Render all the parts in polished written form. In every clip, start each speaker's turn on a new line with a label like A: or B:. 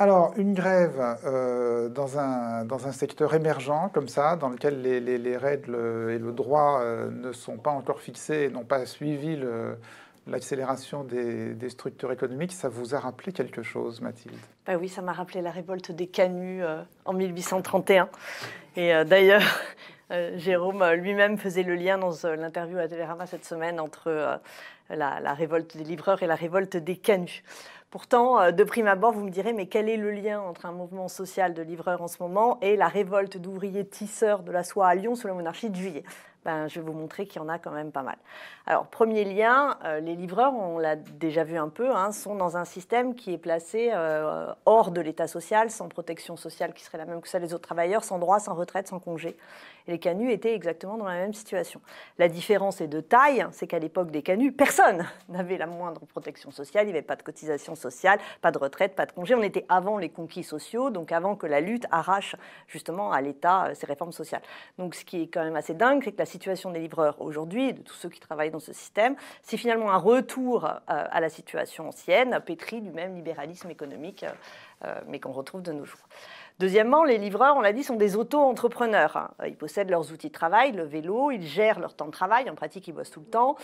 A: Alors, une grève dans un secteur émergent comme ça, dans lequel les règles et le droit ne sont pas encore fixés et n'ont pas suivi l'accélération des structures économiques, ça vous a rappelé quelque chose, Mathilde?
B: Ben oui, ça m'a rappelé la révolte des Canuts en 1831. Et d'ailleurs, Jérôme lui-même faisait le lien dans l'interview à Télérama cette semaine entre la révolte des livreurs et la révolte des Canuts. Pourtant, de prime abord, vous me direz, mais quel est le lien entre un mouvement social de livreurs en ce moment et la révolte d'ouvriers tisseurs de la soie à Lyon sous la monarchie de Juillet? Ben, je vais vous montrer qu'il y en a quand même pas mal. Alors, premier lien, les livreurs, on l'a déjà vu un peu, sont dans un système qui est placé hors de l'État social, sans protection sociale qui serait la même que celle des autres travailleurs, sans droit, sans retraite, sans congé. Et les canuts étaient exactement dans la même situation. La différence est de taille, c'est qu'à l'époque des canuts, personne n'avait la moindre protection sociale, il n'y avait pas de cotisation sociale, pas de retraite, pas de congé. On était avant les conquis sociaux, donc avant que la lutte arrache justement à l'État ces réformes sociales. Donc ce qui est quand même assez dingue, c'est que la situation des livreurs aujourd'hui, de tous ceux qui travaillent dans ce système, c'est finalement un retour à la situation ancienne, pétrie du même libéralisme économique, mais qu'on retrouve de nos jours. Deuxièmement, les livreurs, on l'a dit, sont des auto-entrepreneurs. Ils possèdent leurs outils de travail, le vélo, ils gèrent leur temps de travail, en pratique ils bossent tout le temps,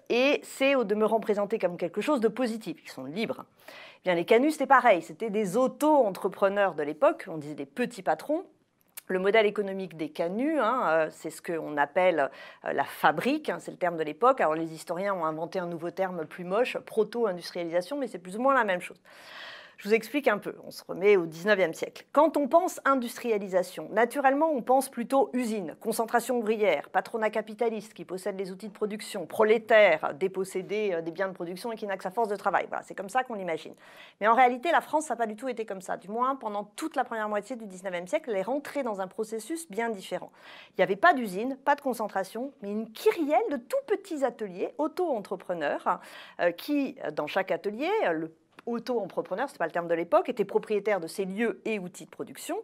B: et c'est au demeurant présenté comme quelque chose de positif, ils sont libres. Eh bien, les canuts, c'était pareil, c'était des auto-entrepreneurs de l'époque, on disait des petits patrons. Le modèle économique des canuts, c'est ce qu'on appelle la fabrique, c'est le terme de l'époque. Alors les historiens ont inventé un nouveau terme plus moche, proto-industrialisation, mais c'est plus ou moins la même chose. Je vous explique un peu, on se remet au 19e siècle. Quand on pense industrialisation, naturellement on pense plutôt usine, concentration ouvrière, patronat capitaliste qui possède les outils de production, prolétaire dépossédé des biens de production et qui n'a que sa force de travail. Voilà, c'est comme ça qu'on l'imagine. Mais en réalité, la France n'a pas du tout été comme ça. Du moins, pendant toute la première moitié du 19e siècle, elle est rentrée dans un processus bien différent. Il n'y avait pas d'usine, pas de concentration, mais une kyrielle de tout petits ateliers auto-entrepreneurs qui, dans chaque atelier, le auto-entrepreneur, ce n'est pas le terme de l'époque, était propriétaire de ses lieux et outils de production.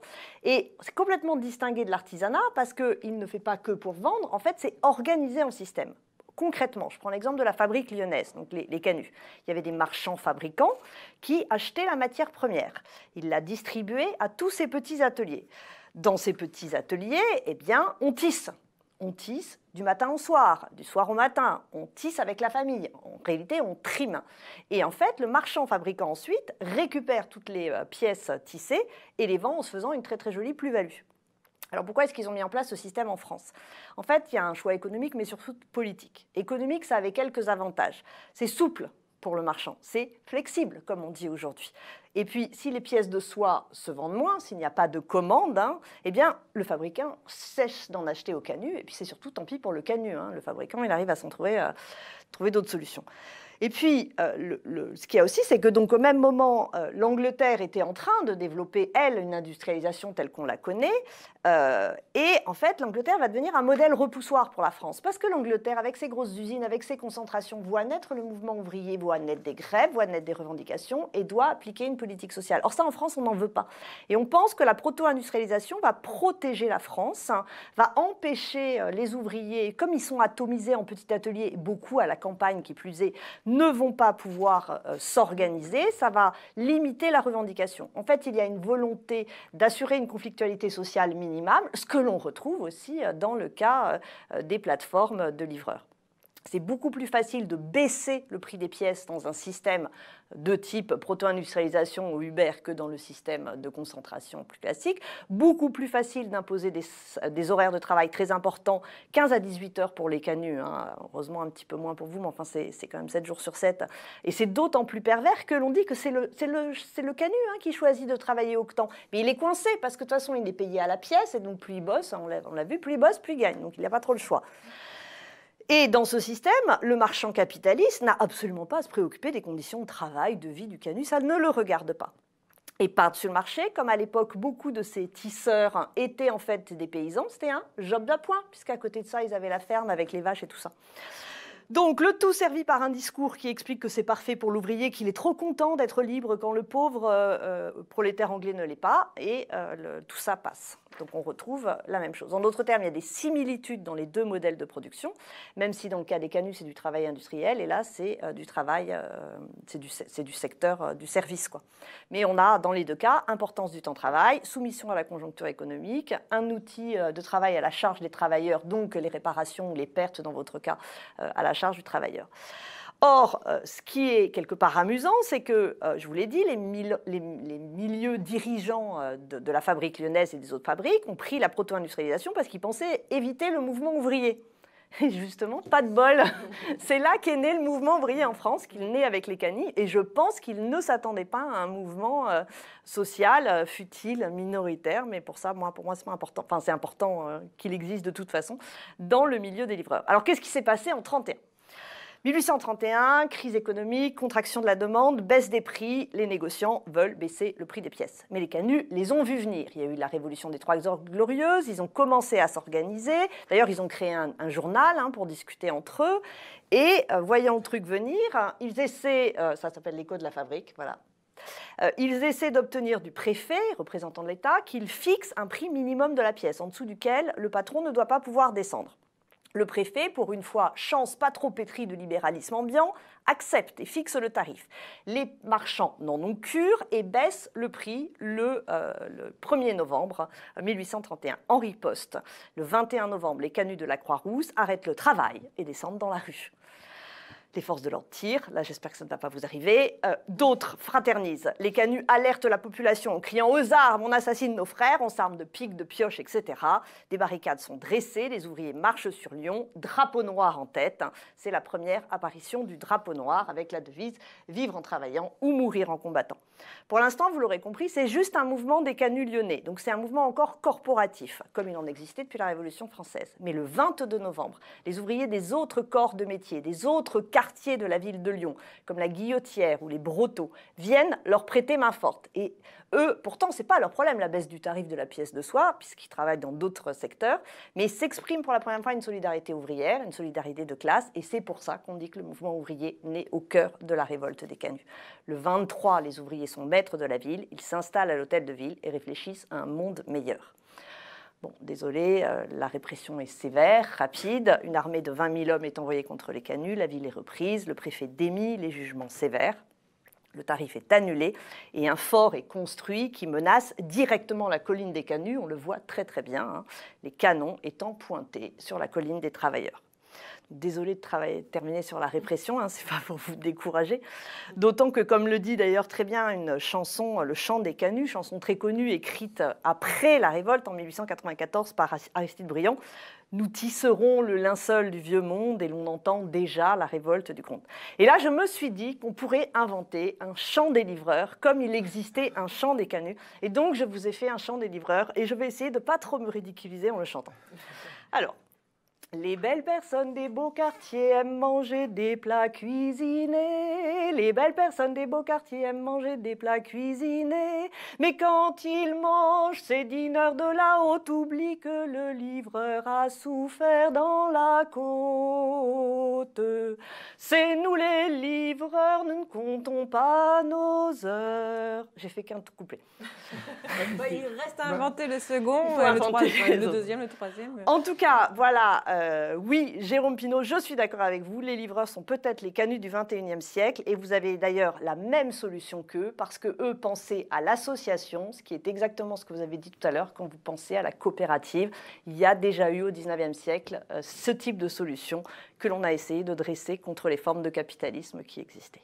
B: Et c'est complètement distingué de l'artisanat parce qu'il ne fait pas que pour vendre, en fait, c'est organisé en système. Concrètement, je prends l'exemple de la fabrique lyonnaise, donc les canuts. Il y avait des marchands fabricants qui achetaient la matière première. Ils la distribuaient à tous ces petits ateliers. Dans ces petits ateliers, eh bien, on tisse. On tisse du matin au soir, du soir au matin, on tisse avec la famille, en réalité on trime. Et en fait, le marchand fabricant ensuite récupère toutes les pièces tissées et les vend en se faisant une très très jolie plus-value. Alors pourquoi est-ce qu'ils ont mis en place ce système en France? En fait, il y a un choix économique mais surtout politique. Économique, ça avait quelques avantages. C'est souple pour le marchand, c'est flexible comme on dit aujourd'hui. Et puis, si les pièces de soie se vendent moins, s'il n'y a pas de commande, eh bien, le fabricant cesse d'en acheter au canut. Et puis, c'est surtout tant pis pour le canut. Le fabricant, il arrive à s'en trouver d'autres solutions. Et puis, ce qu'il y a aussi, c'est que donc au même moment, l'Angleterre était en train de développer, elle, une industrialisation telle qu'on la connaît. Et en fait, l'Angleterre va devenir un modèle repoussoir pour la France. Parce que l'Angleterre, avec ses grosses usines, avec ses concentrations, voit naître le mouvement ouvrier, voit naître des grèves, voit naître des revendications et doit appliquer une politique sociale. Or ça, en France, on n'en veut pas. Et on pense que la proto-industrialisation va protéger la France, va empêcher les ouvriers, comme ils sont atomisés en petits ateliers, beaucoup à la campagne qui plus est, ne vont pas pouvoir s'organiser, ça va limiter la revendication. En fait, il y a une volonté d'assurer une conflictualité sociale minimale, ce que l'on retrouve aussi dans le cas des plateformes de livreurs. C'est beaucoup plus facile de baisser le prix des pièces dans un système de type proto-industrialisation ou Uber que dans le système de concentration plus classique. Beaucoup plus facile d'imposer des horaires de travail très importants, 15 à 18 heures pour les canuts, heureusement un petit peu moins pour vous, mais enfin c'est quand même 7 jours sur 7. Et c'est d'autant plus pervers que l'on dit que c'est le canut qui choisit de travailler autant. Mais il est coincé parce que de toute façon il est payé à la pièce et donc plus il bosse, on l'a vu, plus il bosse, plus il gagne. Donc il n'a pas trop le choix. Et dans ce système, le marchand capitaliste n'a absolument pas à se préoccuper des conditions de travail, de vie du canut, ça ne le regarde pas. Et par-dessus le marché, comme à l'époque, beaucoup de ces tisseurs étaient en fait des paysans, c'était un job d'appoint, puisqu'à côté de ça, ils avaient la ferme avec les vaches et tout ça. Donc, le tout servi par un discours qui explique que c'est parfait pour l'ouvrier, qu'il est trop content d'être libre quand le pauvre prolétaire anglais ne l'est pas, et tout ça passe. Donc, on retrouve la même chose. En d'autres termes, il y a des similitudes dans les deux modèles de production, même si dans le cas des canuts, c'est du travail industriel, et là, c'est du travail, c'est du secteur du service, quoi. Mais on a, dans les deux cas, importance du temps de travail, soumission à la conjoncture économique, un outil de travail à la charge des travailleurs, donc les réparations ou les pertes, dans votre cas, à la charge du travailleur. Or, ce qui est quelque part amusant, c'est que, je vous l'ai dit, les milieux dirigeants de la fabrique lyonnaise et des autres fabriques ont pris la proto-industrialisation parce qu'ils pensaient éviter le mouvement ouvrier. Et justement, pas de bol. C'est là qu'est né le mouvement ouvrier en France, qu'il naît avec les canis, et je pense qu'ils ne s'attendaient pas à un mouvement social, futile, minoritaire, mais pour moi, c'est pas important. Enfin, c'est important qu'il existe de toute façon dans le milieu des livreurs. Alors, qu'est-ce qui s'est passé en 1931 ? 1831, crise économique, contraction de la demande, baisse des prix, les négociants veulent baisser le prix des pièces. Mais les canuts les ont vus venir. Il y a eu la révolution des Trois Glorieuses, ils ont commencé à s'organiser. D'ailleurs, ils ont créé un journal pour discuter entre eux. Et voyant le truc venir, ils essaient, ça s'appelle l'écho de la fabrique, voilà. Ils essaient d'obtenir du préfet, représentant de l'État, qu'il fixe un prix minimum de la pièce, en dessous duquel le patron ne doit pas pouvoir descendre. Le préfet, pour une fois, chance pas trop pétrie de libéralisme ambiant, accepte et fixe le tarif. Les marchands n'en ont cure et baissent le prix le 1er novembre 1831. En riposte, le 21 novembre, les canuts de la Croix-Rousse arrêtent le travail et descendent dans la rue. Les forces de l'ordre tirent, là j'espère que ça ne va pas vous arriver. D'autres fraternisent. Les canuts alertent la population en criant « aux armes, on assassine nos frères », on s'arme de piques, de pioches, etc. Des barricades sont dressées, les ouvriers marchent sur Lyon, drapeau noir en tête. C'est la première apparition du drapeau noir avec la devise « vivre en travaillant ou mourir en combattant ». Pour l'instant, vous l'aurez compris, c'est juste un mouvement des canuts lyonnais. Donc c'est un mouvement encore corporatif, comme il en existait depuis la Révolution française. Mais le 22 novembre, les ouvriers des autres corps de métier, des autres quartiers de la ville de Lyon, comme la Guillotière ou les Brotteaux, viennent leur prêter main forte. Et eux, pourtant, ce n'est pas leur problème, la baisse du tarif de la pièce de soie, puisqu'ils travaillent dans d'autres secteurs, mais ils s'expriment pour la première fois une solidarité ouvrière, une solidarité de classe, et c'est pour ça qu'on dit que le mouvement ouvrier naît au cœur de la révolte des canuts. Le 23, les ouvriers sont maîtres de la ville, ils s'installent à l'hôtel de ville et réfléchissent à un monde meilleur. Bon, désolé, la répression est sévère, rapide, une armée de 20 000 hommes est envoyée contre les canuts, la ville est reprise, le préfet démit, les jugements sévères. Le tarif est annulé et un fort est construit qui menace directement la colline des canuts. On le voit très très bien, les canons étant pointés sur la colline des travailleurs. Désolée de terminer sur la répression, c'est pas pour vous décourager. D'autant que, comme le dit d'ailleurs très bien une chanson, Le Chant des canuts, chanson très connue, écrite après la révolte en 1894 par Aristide Briand, nous tisserons le linceul du vieux monde et l'on entend déjà la révolte du comte. Et là, je me suis dit qu'on pourrait inventer un chant des livreurs comme il existait un chant des canuts. Et donc, je vous ai fait un chant des livreurs et je vais essayer de ne pas trop me ridiculiser en le chantant. Alors, les belles personnes des beaux quartiers aiment manger des plats cuisinés. Les belles personnes des beaux quartiers aiment manger des plats cuisinés. Mais quand ils mangent ces dîneurs de là-haut, oublient que le livreur a souffert dans la côte. C'est nous les livreurs, nous ne comptons pas nos heures. J'ai fait qu'un couplet.
C: Il reste à inventer le second, le deuxième, le troisième.
B: En tout cas, voilà. Oui, Jérôme Pinault, je suis d'accord avec vous. Les livreurs sont peut-être les canuts du XXIe siècle et vous avez d'ailleurs la même solution qu'eux parce qu'eux pensaient à l'association, ce qui est exactement ce que vous avez dit tout à l'heure quand vous pensez à la coopérative. Il y a déjà eu au XIXe siècle ce type de solution que l'on a essayé de dresser contre les formes de capitalisme qui existaient.